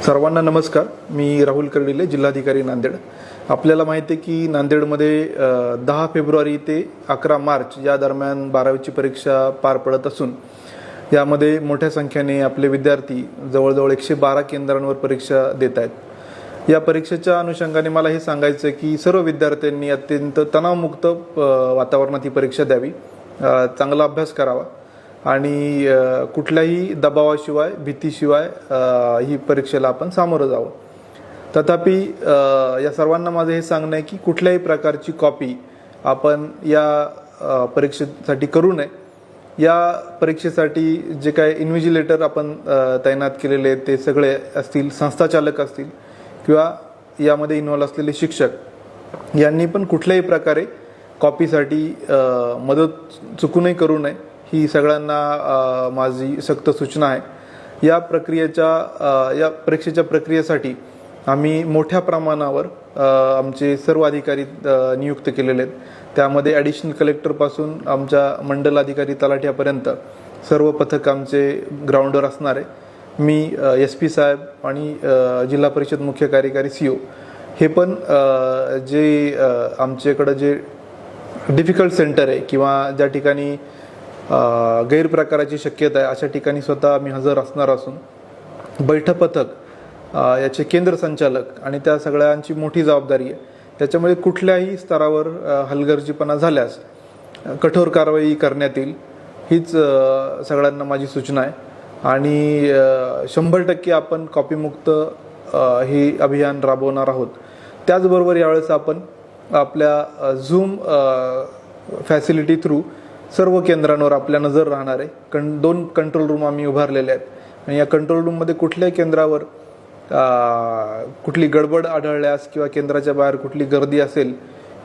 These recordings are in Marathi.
सर्वांना नमस्कार. मी राहुल कर्डिले, जिल्हाधिकारी नांदेड. आपल्याला माहिती आहे की नांदेडमध्ये 10 फेब्रुवारी ते 11 मार्च या दरम्यान 12वीची परीक्षा पार पडत असून यामध्ये मोठ्या संख्येने आपले विद्यार्थी जवळजवळ 112 केंद्रांवर परीक्षा देत आहेत. या परीक्षेच्या अनुषंगाने मला हे सांगायचं आहे की सर्व विद्यार्थ्यांनी अत्यंत तणावमुक्त वातावरणात ही परीक्षा द्यावी, चांगला अभ्यास करावा आणि कुठल्याही दबावाशिवाय भीतीशिवाय ही परीक्षेला आपण सामोरं जावं. तथापि या सर्वांना माझं हे सांगणं आहे की कुठल्याही प्रकारची कॉपी आपण या परीक्षेसाठी करू नये. या परीक्षेसाठी जे काय इन्व्हिजिलेटर आपण तैनात केलेले आहेत ते सगळे असतील, संस्थाचालक असतील किंवा यामध्ये इन्व्हॉल्व असलेले शिक्षक यांनी पण कुठल्याही प्रकारे कॉपीसाठी मदत चुकूनही करू नये, ही सगळ्यांना माझी सक्त सूचना आहे. या परीक्षेच्या प्रक्रियेसाठी आम्ही मोठ्या प्रमाणावर आमचे सर्व अधिकारी नियुक्त केलेले आहेत. त्यामध्ये ॲडिशनल कलेक्टरपासून आमच्या मंडल अधिकारी तलाठ्यापर्यंत सर्व पथक आमचे ग्राउंडवर असणार आहे. मी SP साहेब आणि जिल्हा परिषद मुख्य कार्यकारी CO हे पण जे आमच्याकडं जे डिफिकल्ट सेंटर आहे किंवा ज्या ठिकाणी गैरप्रकाराची शक्यता आहे अशा ठिकाणी स्वतः आम्ही हजर असणार असून बैठक पथक याचे केंद्र संचालक आणि त्या सगळ्यांची मोठी जबाबदारी आहे. त्याच्यामध्ये कुठल्याही स्तरावर हलगर्जीपणा झाल्यास कठोर कारवाई करण्यात येईल, हीच सगळ्यांना माझी सूचना आहे. आणि 100% आपण कॉपीमुक्त हे अभियान राबवणार आहोत. त्याचबरोबर यावेळेस आपण आपल्या झूम फॅसिलिटी थ्रू सर्व केंद्रांवर आपल्या नजर राहणार आहे. 2 कंट्रोल रूम आम्ही उभारलेले आहेत आणि या कंट्रोल रूममध्ये कुठल्याही केंद्रावर कुठली गडबड आढळल्यास किंवा केंद्राच्या बाहेर कुठली गर्दी असेल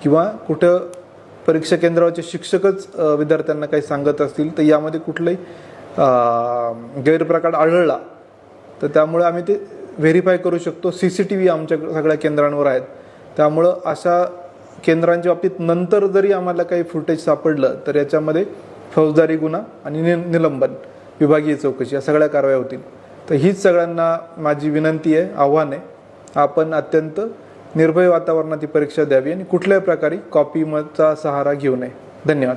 किंवा कुठं परीक्षा केंद्रावरचे शिक्षकच विद्यार्थ्यांना काही सांगत असतील तर यामध्ये कुठलाही गैरप्रकार आढळला तर त्यामुळे आम्ही ते व्हेरीफाय करू शकतो. CCTV आमच्या सगळ्या केंद्रांवर आहेत. त्यामुळं अशा केंद्रांच्या बाबतीत नंतर जरी आम्हाला काही फुटेज सापडलं तर याच्यामध्ये फौजदारी गुन्हा आणि निलंबन, विभागीय चौकशी या सगळ्या कारवाया होतील. तर हीच सगळ्यांना माझी विनंती आहे, आव्हान आहे. आपण अत्यंत निर्भय वातावरणात ही परीक्षा द्यावी आणि कुठल्याही प्रकारे कॉपीचा सहारा घेऊ नये. धन्यवाद.